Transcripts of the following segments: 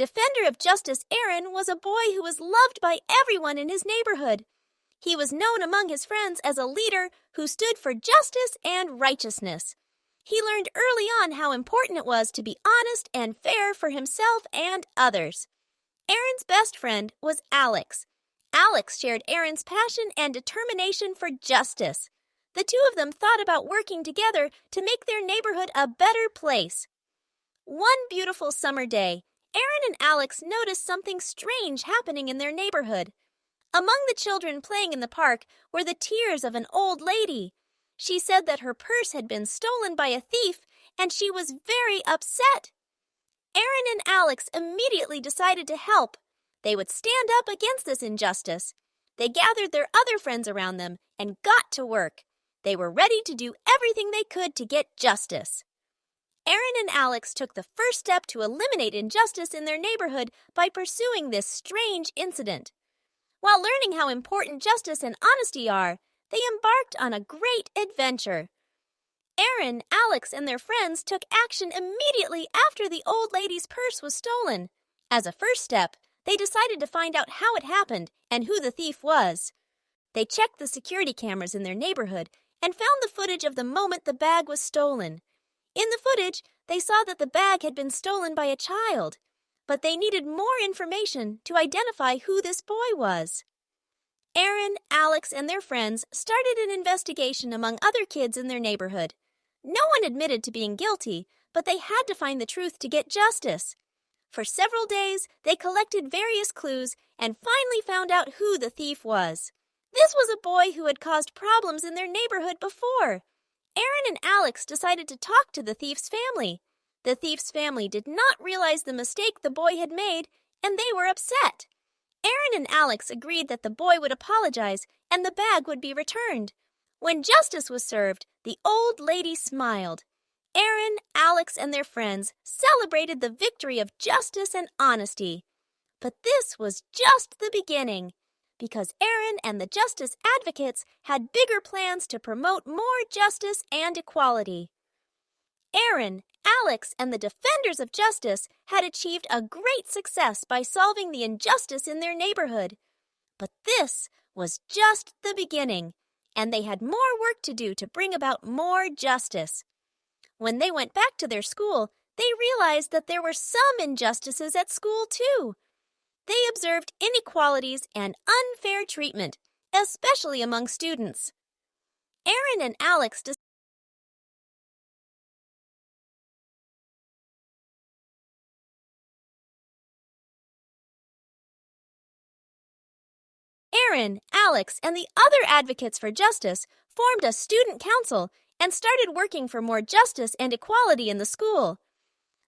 Defender of justice Eren was a boy who was loved by everyone in his neighborhood. He was known among his friends as a leader who stood for justice and righteousness. He learned early on how important it was to be honest and fair for himself and others. Eren's best friend was Alex. Alex shared Eren's passion and determination for justice. The two of them thought about working together to make their neighborhood a better place. One beautiful summer day, Eren and Alex noticed something strange happening in their neighborhood. Among the children playing in the park were the tears of an old lady. She said that her purse had been stolen by a thief, and she was very upset. Eren and Alex immediately decided to help. They would stand up against this injustice. They gathered their other friends around them and got to work. They were ready to do everything they could to get justice. Eren and Alex took the first step to eliminate injustice in their neighborhood by pursuing this strange incident. While learning how important justice and honesty are, they embarked on a great adventure. Eren, Alex, and their friends took action immediately after the old lady's purse was stolen. As a first step, they decided to find out how it happened and who the thief was. They checked the security cameras in their neighborhood and found the footage of the moment the bag was stolen. In the footage, they saw that the bag had been stolen by a child, but they needed more information to identify who this boy was. Eren, Alex, and their friends started an investigation among other kids in their neighborhood. No one admitted to being guilty, but they had to find the truth to get justice. For several days, they collected various clues and finally found out who the thief was. This was a boy who had caused problems in their neighborhood before. Eren and Alex decided to talk to the thief's family. The thief's family did not realize the mistake the boy had made, and they were upset. Eren and Alex agreed that the boy would apologize and the bag would be returned. When justice was served, the old lady smiled. Eren, Alex, and their friends celebrated the victory of justice and honesty. But this was just the beginning, because Eren and the justice advocates had bigger plans to promote more justice and equality. Eren, Alex, and the defenders of justice had achieved a great success by solving the injustice in their neighborhood. But this was just the beginning, and they had more work to do to bring about more justice. When they went back to their school, they realized that there were some injustices at school too. They observed inequalities and unfair treatment, especially among students. Eren and Alex Eren, Alex, and the other advocates for justice formed a student council and started working for more justice and equality in the school.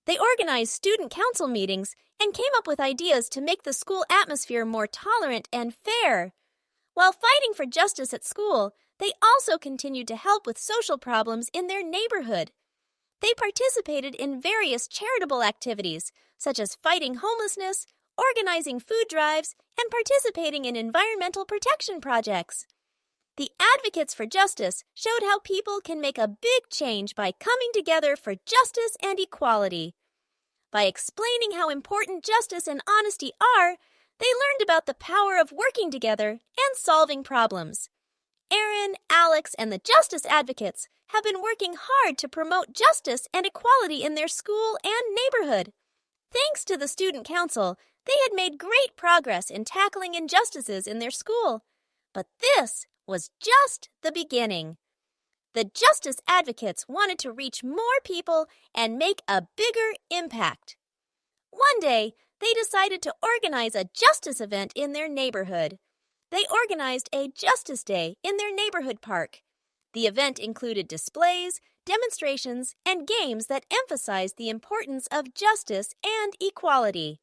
They organized student council meetings and came up with ideas to make the school atmosphere more tolerant and fair. While fighting for justice at school, they also continued to help with social problems in their neighborhood. They participated in various charitable activities, such as fighting homelessness, organizing food drives, and participating in environmental protection projects. The advocates for justice showed how people can make a big change by coming together for justice and equality. By explaining how important justice and honesty are, they learned about the power of working together and solving problems. Eren, Alex, and the justice advocates have been working hard to promote justice and equality in their school and neighborhood. Thanks to the student council, they had made great progress in tackling injustices in their school. But this was just the beginning. The justice advocates wanted to reach more people and make a bigger impact. One day, they decided to organize a justice event in their neighborhood. They organized a Justice Day in their neighborhood park. The event included displays, demonstrations, and games that emphasized the importance of justice and equality.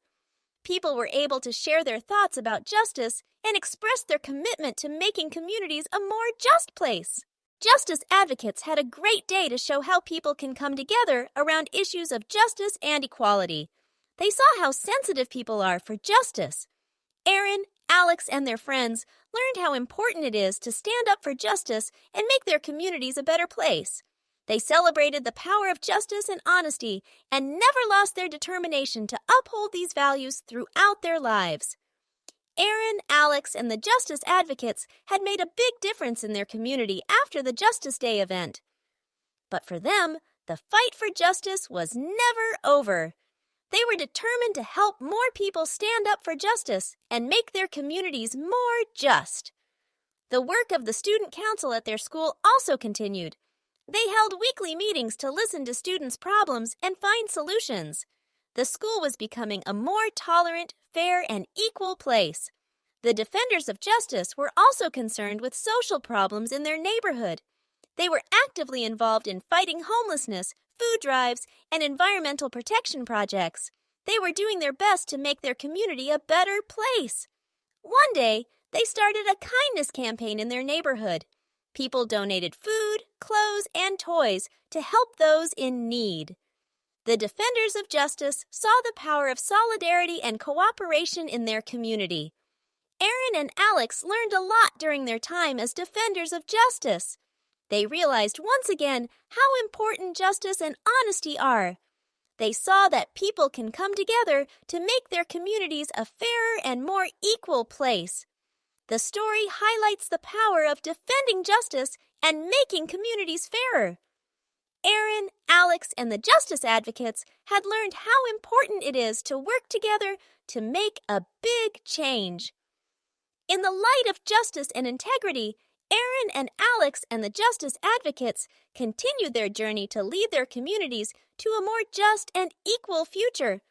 People were able to share their thoughts about justice and express their commitment to making communities a more just place. Justice advocates had a great day to show how people can come together around issues of justice and equality. They saw how sensitive people are for justice. Eren, Alex, and their friends learned how important it is to stand up for justice and make their communities a better place. They celebrated the power of justice and honesty and never lost their determination to uphold these values throughout their lives. Eren, Alex, and the Justice Advocates had made a big difference in their community after the Justice Day event. But for them, the fight for justice was never over. They were determined to help more people stand up for justice and make their communities more just. The work of the student council at their school also continued. They held weekly meetings to listen to students' problems and find solutions. The school was becoming a more tolerant, fair, and equal place. The defenders of justice were also concerned with social problems in their neighborhood. They were actively involved in fighting homelessness, food drives, and environmental protection projects. They were doing their best to make their community a better place. One day, they started a kindness campaign in their neighborhood. People donated food, clothes, and toys to help those in need. The defenders of justice saw the power of solidarity and cooperation in their community. Eren and Alex learned a lot during their time as defenders of justice. They realized once again how important justice and honesty are. They saw that people can come together to make their communities a fairer and more equal place. The story highlights the power of defending justice and making communities fairer. Eren, Alex, and the Justice Advocates had learned how important it is to work together to make a big change. In the light of justice and integrity, Eren and Alex and the Justice Advocates continued their journey to lead their communities to a more just and equal future